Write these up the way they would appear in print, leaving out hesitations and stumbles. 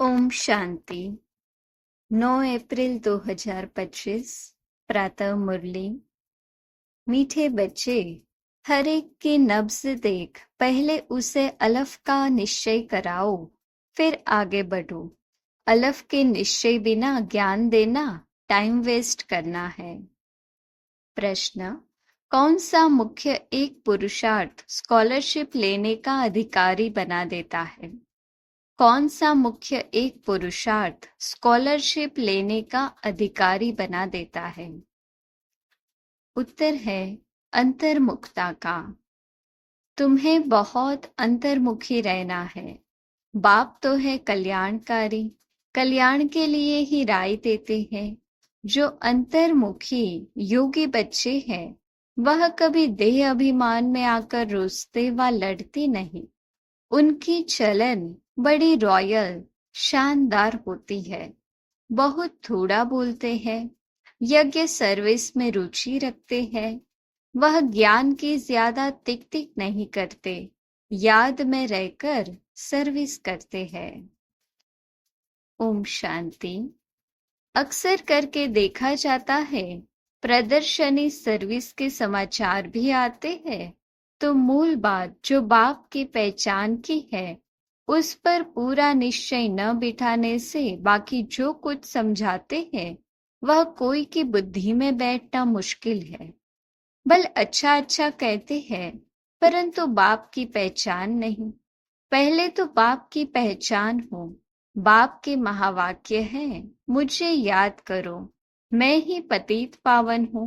ओम शांति। 9 अप्रैल 2025 प्रातः मुरली। मीठे बच्चे, हर एक की नब्ज देख पहले उसे अलफ का निश्चय कराओ, फिर आगे बढ़ो। अलफ के निश्चय बिना ज्ञान देना टाइम वेस्ट करना है। प्रश्न: कौन सा मुख्य एक पुरुषार्थ स्कॉलरशिप लेने का अधिकारी बना देता है? कौन सा मुख्य एक पुरुषार्थ स्कॉलरशिप लेने का अधिकारी बना देता है? उत्तर है अंतर्मुखता का। तुम्हें बहुत अंतर्मुखी रहना है। बाप तो है कल्याणकारी, कल्याण के लिए ही राय देते हैं। जो अंतर्मुखी योगी बच्चे हैं वह कभी देह अभिमान में आकर रुसते व लड़ते नहीं। उनकी चलन बड़ी रॉयल शानदार होती है। बहुत थोड़ा बोलते हैं, यज्ञ सर्विस में रुचि रखते हैं। वह ज्ञान की ज्यादा तिक तिक नहीं करते, याद में रहकर सर्विस करते हैं। ओम शांति। अक्सर करके देखा जाता है प्रदर्शनी सर्विस के समाचार भी आते हैं, तो मूल बात जो बाप की पहचान की है उस पर पूरा निश्चय न बिठाने से बाकी जो कुछ समझाते हैं वह कोई की बुद्धि में बैठना मुश्किल है। बल अच्छा अच्छा कहते हैं परंतु बाप की पहचान नहीं। पहले तो बाप की पहचान हो। बाप के महावाक्य हैं, मुझे याद करो, मैं ही पतित पावन हूँ।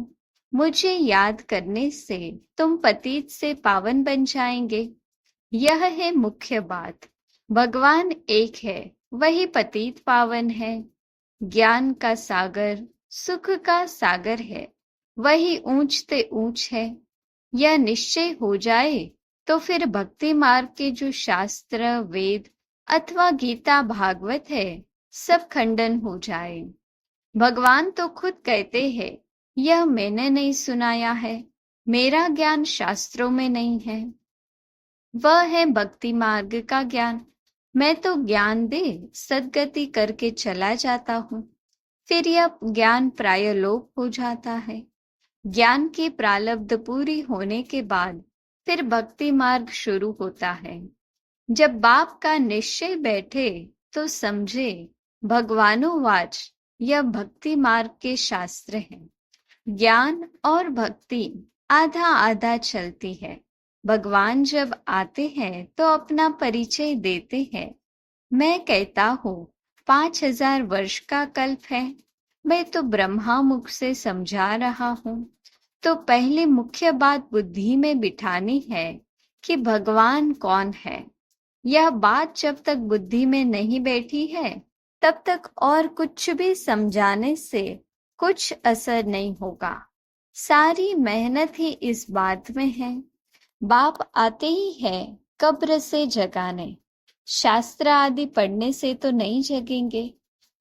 मुझे याद करने से तुम पतित से पावन बन जाएंगे। यह है मुख्य बात। भगवान एक है, वही पतित पावन है। ज्ञान का सागर, सुख का सागर है, वही ऊंच ते ऊंच है। यह निश्चय हो जाए तो फिर भक्ति मार्ग के जो शास्त्र, वेद अथवा गीता भागवत है सब खंडन हो जाए। भगवान तो खुद कहते हैं, यह मैंने नहीं सुनाया है, मेरा ज्ञान शास्त्रों में नहीं है। वह है भक्ति मार्ग का ज्ञान। मैं तो ज्ञान दे सद्गति करके चला जाता हूँ, फिर यह ज्ञान प्राय लोप हो जाता है। ज्ञान की प्रारब्ध पूरी होने के बाद फिर भक्ति मार्ग शुरू होता है। जब बाप का निश्चय बैठे तो समझे भगवानुवाच, यह भक्ति मार्ग के शास्त्र हैं। ज्ञान और भक्ति आधा आधा चलती है। भगवान जब आते हैं तो अपना परिचय देते हैं। मैं कहता हूँ 5000 वर्ष का कल्प है, मैं तो ब्रह्मा मुख से समझा रहा हूँ। तो पहले मुख्य बात बुद्धि में बिठानी है कि भगवान कौन है। यह बात जब तक बुद्धि में नहीं बैठी है तब तक और कुछ भी समझाने से कुछ असर नहीं होगा। सारी मेहनत ही इस बात में है। बाप आते ही है कब्र से जगाने। शास्त्र आदि पढ़ने से तो नहीं जगेंगे।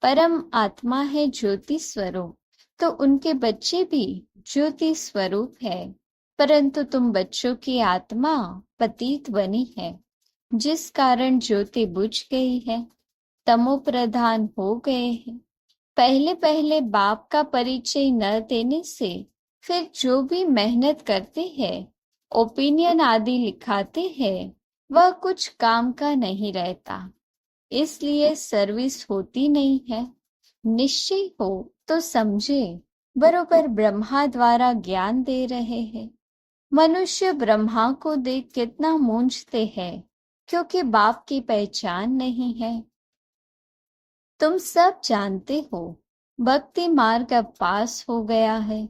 परम आत्मा है ज्योति स्वरूप, तो उनके बच्चे भी ज्योति स्वरूप है। परंतु तुम बच्चों की आत्मा पतित बनी है, जिस कारण ज्योति बुझ गई है, तमो प्रधान हो गए हैं। पहले पहले बाप का परिचय न देने से फिर जो भी मेहनत करते हैं, ओपिनियन आदि लिखाते हैं, वह कुछ काम का नहीं रहता। इसलिए सर्विस होती नहीं है। निश्चय हो तो समझे बरोबर ब्रह्मा द्वारा ज्ञान दे रहे हैं। मनुष्य ब्रह्मा को देख कितना मूंझते हैं, क्योंकि बाप की पहचान नहीं है। तुम सब जानते हो भक्ति मार्ग अब पास हो गया है।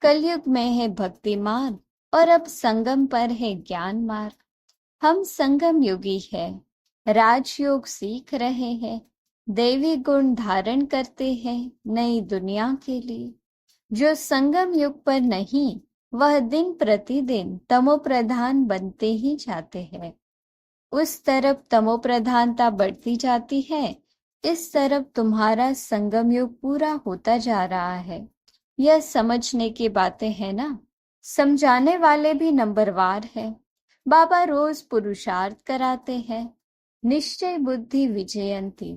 कलयुग में है भक्ति मार्ग और अब संगम पर है ज्ञान मार्ग। हम संगम युगी है, राजयोग सीख रहे हैं, देवी गुण धारण करते हैं नई दुनिया के लिए। जो संगम युग पर नहीं, वह दिन प्रतिदिन तमो प्रधान बनते ही जाते हैं। उस तरफ तमो प्रधानता बढ़ती जाती है, इस तरफ तुम्हारा संगम युग पूरा होता जा रहा है। यह समझने की बातें है ना। समझाने वाले भी नंबरवार है। बाबा रोज पुरुषार्थ कराते हैं। निश्चय बुद्धि विजयंती,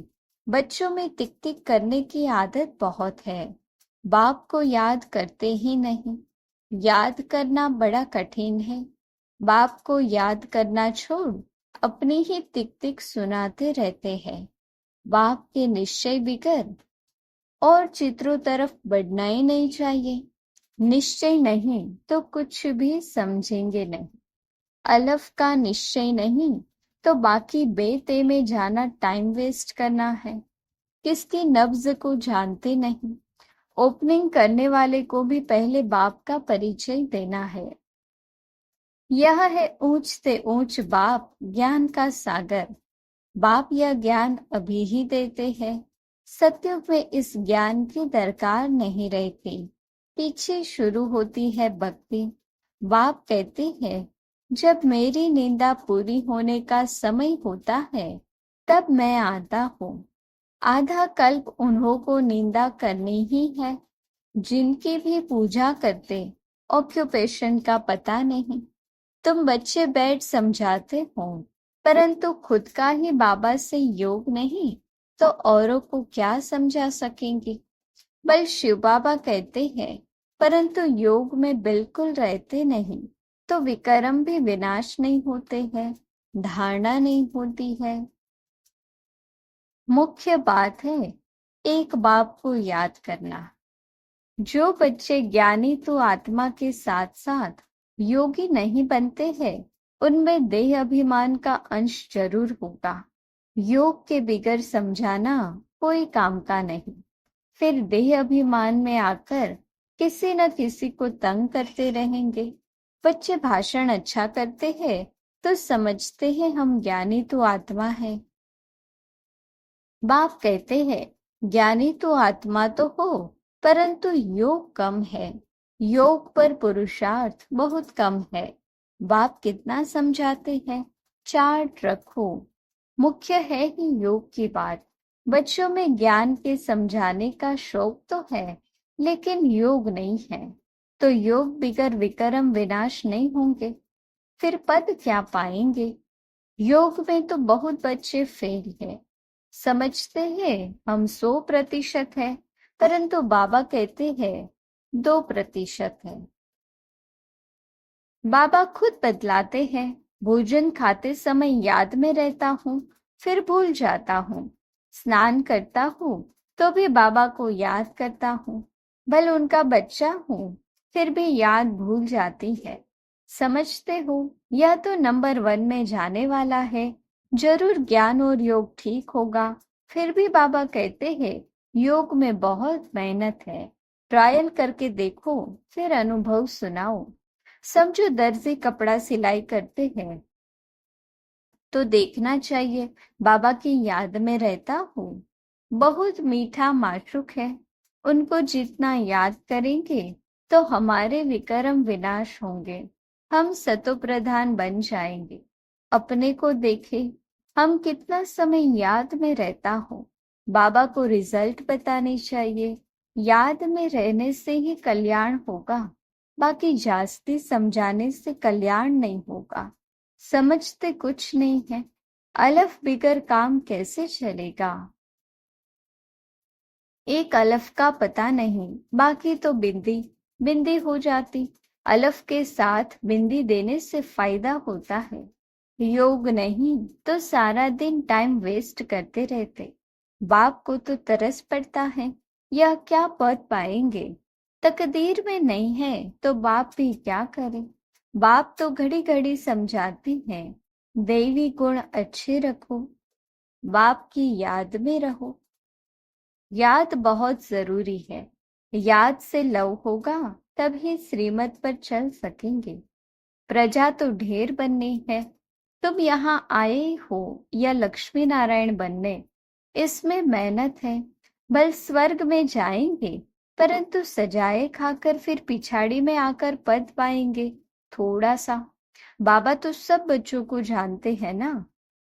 बच्चों में टिक टिक करने की आदत बहुत है, बाप को याद करते ही नहीं। याद करना बड़ा कठिन है, बाप को याद करना छोड़ अपनी ही टिक टिक सुनाते रहते हैं। बाप के निश्चय बिगर और चित्रों तरफ बढ़ना ही नहीं चाहिए। निश्चय नहीं तो कुछ भी समझेंगे नहीं। अलफ का निश्चय नहीं तो बाकी बेते में जाना टाइम वेस्ट करना है। किसकी नब्ज को जानते नहीं, ओपनिंग करने वाले को भी पहले बाप का परिचय देना है। यह है ऊंच से ऊंच बाप ज्ञान का सागर। बाप यह ज्ञान अभी ही देते हैं। सत्युग में इस ज्ञान की दरकार नहीं रहती, पीछे शुरू होती है भक्ति। बाप कहते हैं जब मेरी निंदा पूरी होने का समय होता है तब मैं आता हूँ। आधा कल्प उन्हों को निंदा करनी ही है जिनकी भी पूजा करते ऑक्यूपेशन का पता नहीं। तुम बच्चे बैठ समझाते हो परंतु खुद का ही बाबा से योग नहीं तो औरों को क्या समझा सकेंगे। बल शिव बाबा कहते हैं परंतु योग में बिल्कुल रहते नहीं तो विकर्म भी विनाश नहीं होते हैं, धारणा नहीं होती है। मुख्य बात है एक बाप को याद करना। जो बच्चे ज्ञानी तो आत्मा के साथ साथ योगी नहीं बनते हैं उनमें देह अभिमान का अंश जरूर होगा। योग के बिगर समझाना कोई काम का नहीं, फिर देह अभिमान में आकर किसी न किसी को तंग करते रहेंगे। बच्चे भाषण अच्छा करते हैं तो समझते हैं हम ज्ञानी तो आत्मा है। बाप कहते हैं ज्ञानी तो आत्मा तो हो परंतु योग कम है, योग पर पुरुषार्थ बहुत कम है। बाप कितना समझाते हैं, चार्ट रखो। मुख्य है ही योग की बात। बच्चों में ज्ञान के समझाने का शौक तो है लेकिन योग नहीं है तो योग बिगर विकर्म विनाश नहीं होंगे, फिर पद क्या पाएंगे। योग में तो बहुत बच्चे फेल है, समझते हैं हम 100% है परंतु बाबा कहते हैं 2% है। बाबा खुद बतलाते हैं भोजन खाते समय याद में रहता हूँ फिर भूल जाता हूँ, स्नान करता हूँ तो भी बाबा को याद करता हूँ। भले उनका बच्चा हूँ फिर भी याद भूल जाती है। समझते हो यह तो नंबर 1 में जाने वाला है, जरूर ज्ञान और योग ठीक होगा। फिर भी बाबा कहते हैं योग में बहुत मेहनत है, ट्रायल करके देखो फिर अनुभव सुनाओ। समझो दर्जी कपड़ा सिलाई करते हैं तो देखना चाहिए बाबा की याद में रहता हूँ। बहुत मीठा माशूक है, उनको जितना याद करेंगे तो हमारे विकर्म विनाश होंगे, हम सतो प्रधान बन जाएंगे। अपने को देखे हम कितना समय याद में रहता हो। बाबा को रिजल्ट बताने चाहिए। याद में रहने से ही कल्याण होगा, बाकी जास्ती समझाने से कल्याण नहीं होगा। समझते कुछ नहीं है, अलफ बिगर काम कैसे चलेगा। एक अलफ का पता नहीं, बाकी तो बिंदी बिंदी हो जाती। अलफ के साथ बिंदी देने से फायदा होता है, योग नहीं तो सारा दिन टाइम वेस्ट करते रहते। बाप को तो तरस पड़ता है, यह क्या पद पाएंगे। तकदीर में नहीं है तो बाप भी क्या करे। बाप तो घड़ी घड़ी समझाते हैं दैवी गुण अच्छे रखो, बाप की याद में रहो। याद बहुत जरूरी है, याद से लव होगा तभी श्रीमत पर चल सकेंगे। प्रजा तो ढेर बननी है, तुम यहाँ आए हो या लक्ष्मी नारायण बनने, इसमें मेहनत है। बल स्वर्ग में जाएंगे परंतु सजाए खाकर फिर पिछाड़ी में आकर पद पाएंगे थोड़ा सा। बाबा तो सब बच्चों को जानते हैं ना।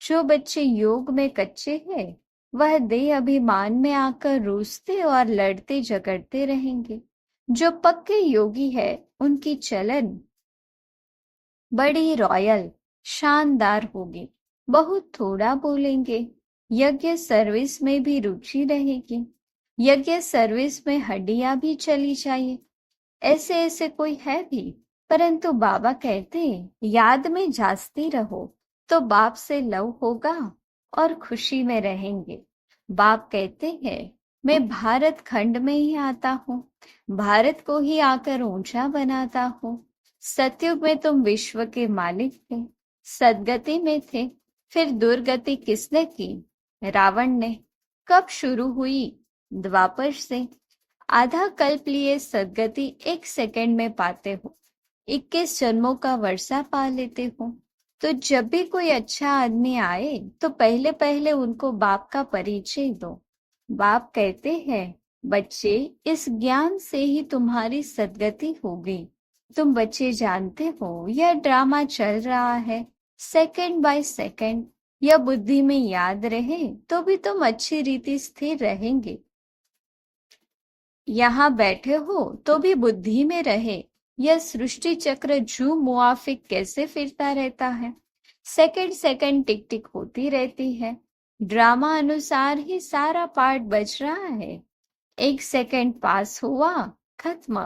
जो बच्चे योग में कच्चे हैं वह देह अभिमान में आकर रूसते और लड़ते झगड़ते रहेंगे। जो पक्के योगी है उनकी चलन बड़ी रॉयल शानदार होगी, बहुत थोड़ा बोलेंगे। यज्ञ सर्विस में भी रुचि रहेगी। यज्ञ सर्विस में हड्डियां भी चली जाए, ऐसे ऐसे कोई है भी। परंतु बाबा कहते याद में जास्ती रहो तो बाप से लव होगा और खुशी में रहेंगे। बाप कहते हैं मैं भारत खंड में ही आता हूँ, भारत को ही आकर ऊंचा बनाता हूँ। सतयुग में तुम विश्व के मालिक थे, सदगति में थे, फिर दुर्गति किसने की? रावण ने। कब शुरू हुई? द्वापर से। आधा कल्प लिए सदगति 1 सेकंड में पाते हो, 21 जन्मों का वर्षा पा लेते हो। तो जब भी कोई अच्छा आदमी आए तो पहले पहले उनको बाप का परिचय दो। बाप कहते हैं बच्चे, इस ज्ञान से ही तुम्हारी सदगति होगी। तुम बच्चे जानते हो यह ड्रामा चल रहा है, सेकंड बाय सेकंड। यह बुद्धि में याद रहे तो भी तुम अच्छी रीति स्थिर रहेंगे। यहाँ बैठे हो तो भी बुद्धि में रहे यह सृष्टि चक्र जू मुआफिक कैसे फिरता रहता है। सेकंड सेकंड टिक टिक होती रहती है। ड्रामा अनुसार ही सारा पार्ट बज रहा है। 1 सेकंड पास हुआ, खत्म।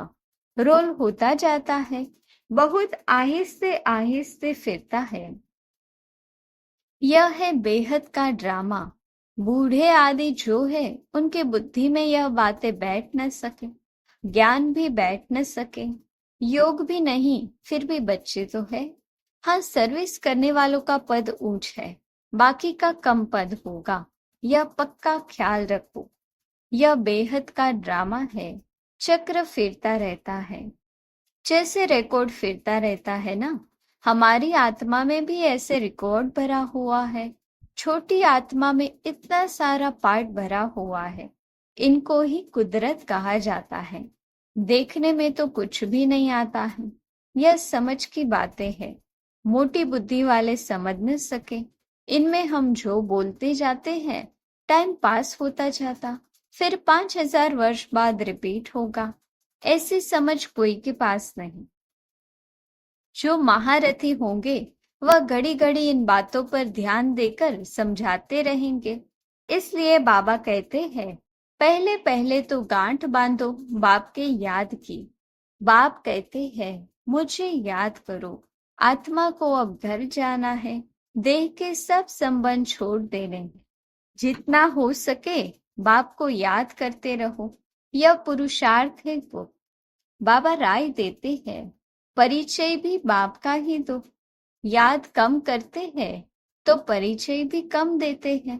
रोल होता जाता है, बहुत आहिस्ते आहिस्ते फिरता है। यह है बेहद का ड्रामा। बूढ़े आदि जो है उनके बुद्धि में यह बातें बैठ न सके, ज्ञान भी बैठ न सके, योग भी नहीं, फिर भी बच्चे तो है। हाँ, सर्विस करने वालों का पद ऊंच है, बाकी का कम पद होगा, यह पक्का ख्याल रखो। यह बेहद का ड्रामा है, चक्र फिरता रहता है। जैसे रिकॉर्ड फिरता रहता है ना, हमारी आत्मा में भी ऐसे रिकॉर्ड भरा हुआ है। छोटी आत्मा में इतना सारा पार्ट भरा हुआ है। इनको ही कुदरत कहा जाता है। देखने में तो कुछ भी नहीं आता है। यह समझ की बातें हैं, मोटी बुद्धि वाले समझ न सके। इनमें हम जो बोलते जाते हैं, टाइम पास होता जाता, फिर 5000 वर्ष बाद रिपीट होगा। ऐसी समझ कोई के पास नहीं। जो महारथी होंगे वह घड़ी घड़ी इन बातों पर ध्यान देकर समझाते रहेंगे। इसलिए बाबा कहते हैं पहले पहले तो गांठ बांधो बाप के याद की। बाप कहते हैं मुझे याद करो। आत्मा को अब घर जाना है, देह के सब संबंध छोड़ देने हैं। जितना हो सके बाप को याद करते रहो, यह पुरुषार्थ है। वो बाबा राय देते हैं परिचय भी बाप का ही दो। याद कम करते हैं तो परिचय भी कम देते हैं।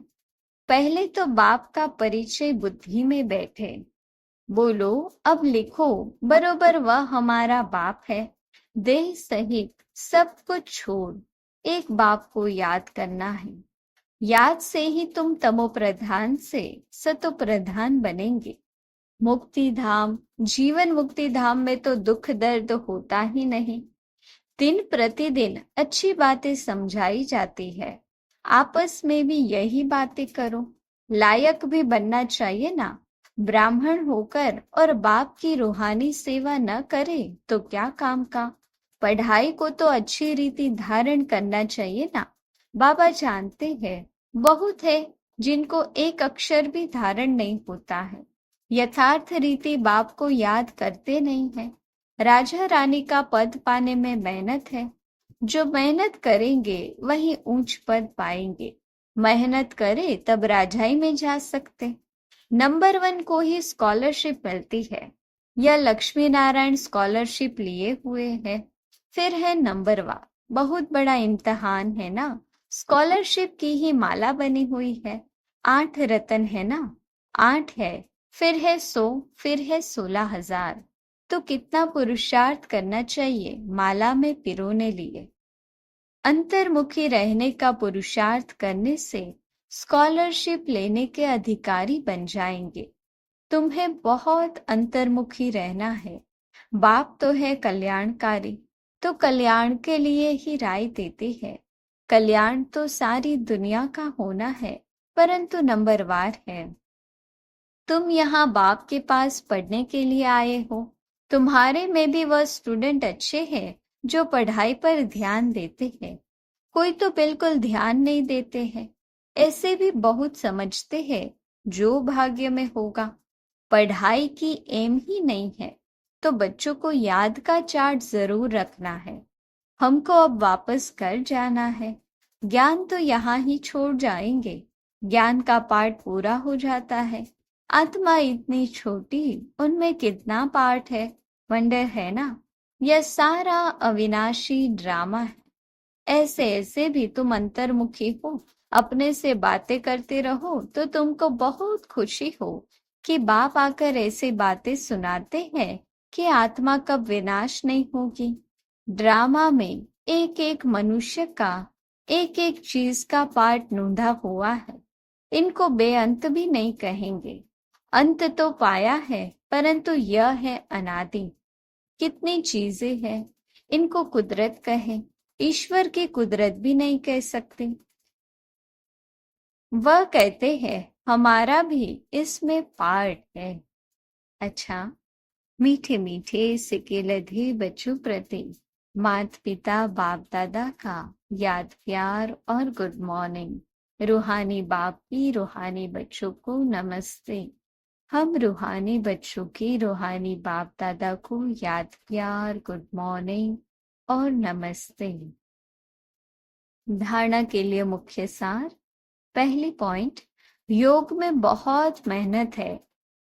पहले तो बाप का परिचय बुद्धि में बैठे। बोलो अब लिखो बरोबर वह हमारा बाप है। देह सहित सब कुछ छोड़ एक बाप को याद करना है। याद से ही तुम तमो प्रधान से सतो प्रधान बनेंगे। मुक्ति धाम, जीवन मुक्ति धाम में तो दुख दर्द होता ही नहीं। दिन प्रतिदिन अच्छी बातें समझाई जाती है। आपस में भी यही बातें करो। लायक भी बनना चाहिए ना। ब्राह्मण होकर और बाप की रूहानी सेवा न करे तो क्या काम का। पढ़ाई को तो अच्छी रीति धारण करना चाहिए ना। बाबा जानते हैं बहुत है जिनको एक अक्षर भी धारण नहीं होता है। यथार्थ रीति बाप को याद करते नहीं है। राजा रानी का पद पाने में मेहनत है। जो मेहनत करेंगे वही ऊंच पद पाएंगे। मेहनत करे तब राजाई में जा सकते। नंबर 1 को ही स्कॉलरशिप मिलती है। यह लक्ष्मी नारायण स्कॉलरशिप लिए हुए है। फिर है नंबर 1, बहुत बड़ा इम्तिहान है ना। स्कॉलरशिप की ही माला बनी हुई है। 8 रतन है ना, 8 है, फिर है 100, फिर है 16,000। तो कितना पुरुषार्थ करना चाहिए माला में पिरोने लिए। अंतर्मुखी रहने का पुरुषार्थ करने से स्कॉलरशिप लेने के अधिकारी बन जाएंगे। तुम्हें बहुत अंतर्मुखी रहना है। बाप तो है कल्याणकारी, तो कल्याण के लिए ही राय देते हैं। कल्याण तो सारी दुनिया का होना है, परंतु नंबरवार है। तुम यहाँ बाप के पास पढ़ने के लिए आए हो। तुम्हारे में भी वह स्टूडेंट अच्छे हैं जो पढ़ाई पर ध्यान देते हैं। कोई तो बिल्कुल ध्यान नहीं देते हैं। ऐसे भी बहुत समझते हैं जो भाग्य में होगा। पढ़ाई की एम ही नहीं है तो बच्चों को याद का चार्ट जरूर रखना है। हमको अब वापस घर जाना है। ज्ञान तो यहाँ ही छोड़ जाएंगे। ज्ञान का पाठ पूरा हो जाता है। आत्मा इतनी छोटी, उनमें कितना पाठ है, वंडर है ना। यह सारा अविनाशी ड्रामा है। ऐसे ऐसे भी तुम अंतर्मुखी हो, अपने से बातें करते रहो तो तुमको बहुत खुशी हो कि बाप आकर ऐसी बातें सुनाते हैं कि आत्मा कब विनाश नहीं होगी। ड्रामा में एक एक मनुष्य का, एक एक चीज का पार्ट नूंधा हुआ है। इनको बेअंत भी नहीं कहेंगे। अंत तो पाया है, परंतु यह है अनादि। कितनी चीजें हैं, इनको कुदरत कहें, ईश्वर की कुदरत भी नहीं कह सकते। वह कहते हैं हमारा भी इसमें पार्ट है। अच्छा, मीठे मीठे सिके लधे बच्चों प्रति माता पिता बाप दादा का याद प्यार और गुड मॉर्निंग। रूहानी बाप की रूहानी बच्चों को नमस्ते। हम रूहानी बच्चों की रूहानी बाप दादा को याद प्यार गुड मॉर्निंग और नमस्ते। धारणा के लिए मुख्य सार। पहली पॉइंट, योग में बहुत मेहनत है।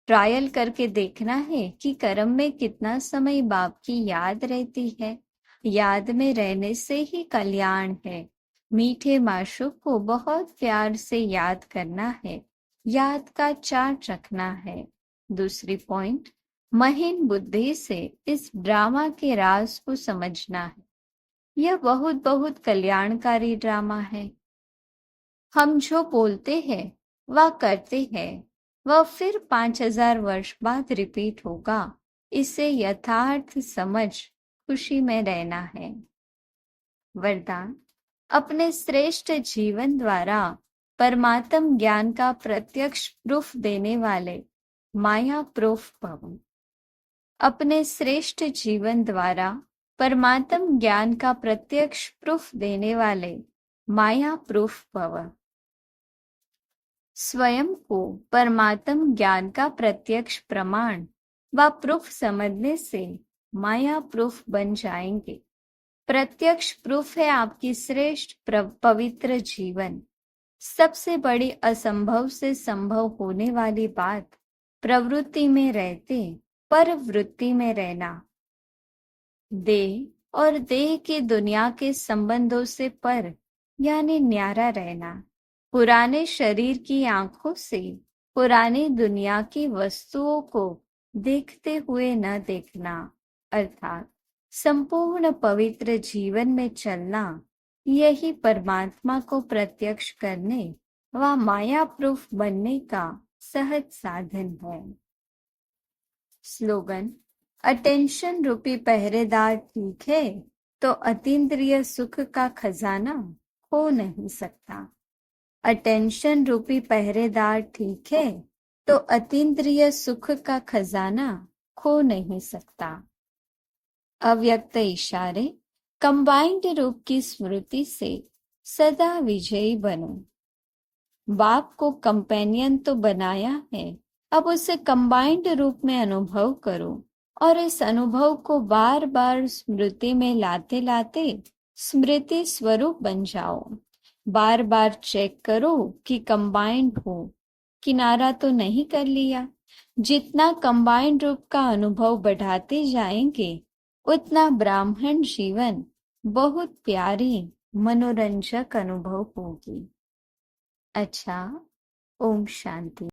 ट्रायल करके देखना है कि कर्म में कितना समय बाप की याद रहती है। याद में रहने से ही कल्याण है। मीठे माशूक को बहुत प्यार से याद करना है। याद का चार्ट रखना है। दूसरी पॉइंट, महीन बुद्धि से इस ड्रामा के राज को समझना है। यह बहुत बहुत कल्याणकारी ड्रामा है। हम जो बोलते हैं वह करते हैं, वह फिर 5000 वर्ष बाद रिपीट होगा। इसे यथार्थ समझ खुशी में रहना है। वरदान, अपने श्रेष्ठ जीवन द्वारा परमात्म ज्ञान का प्रत्यक्ष प्रूफ देने वाले माया प्रूफ भव। अपने श्रेष्ठ जीवन द्वारा परमात्म ज्ञान का प्रत्यक्ष प्रूफ देने वाले माया प्रूफ भव। स्वयं को परमात्म ज्ञान का प्रत्यक्ष प्रमाण व प्रूफ समझने से माया प्रूफ बन जाएंगे। प्रत्यक्ष प्रूफ है आपकी श्रेष्ठ पवित्र जीवन। सबसे बड़ी असंभव से संभव होने वाली बात प्रवृत्ति में रहते पर वृत्ति में रहना। देह और देह की दुनिया के संबंधों से पर यानी न्यारा रहना। पुराने शरीर की आंखों से पुरानी दुनिया की वस्तुओं को देखते हुए न देखना, अर्थात संपूर्ण पवित्र जीवन में चलना। यही परमात्मा को प्रत्यक्ष करने व माया प्रूफ बनने का सहज साधन है। स्लोगन, अटेंशन रूपी पहरेदार ठीक है तो अतीन्द्रिय सुख का खजाना खो नहीं सकता। अटेंशन रूपी पहरेदार ठीक है तो अतीन्द्रिय सुख का खजाना खो नहीं सकता। अव्यक्त इशारे, कंबाइंड रूप की स्मृति से सदा विजयी बनो। बाप को कंपेनियन तो बनाया है, अब उसे कंबाइंड रूप में अनुभव करो और इस अनुभव को बार बार स्मृति में लाते लाते स्मृति स्वरूप बन जाओ। बार बार चेक करो कि कंबाइंड हो, किनारा तो नहीं कर लिया। जितना कंबाइंड रूप का अनुभव बढ़ाते जाएंगे उतना ब्राह्मण जीवन बहुत प्यारी मनोरंजक अनुभव होगी। अच्छा, ओम शांति।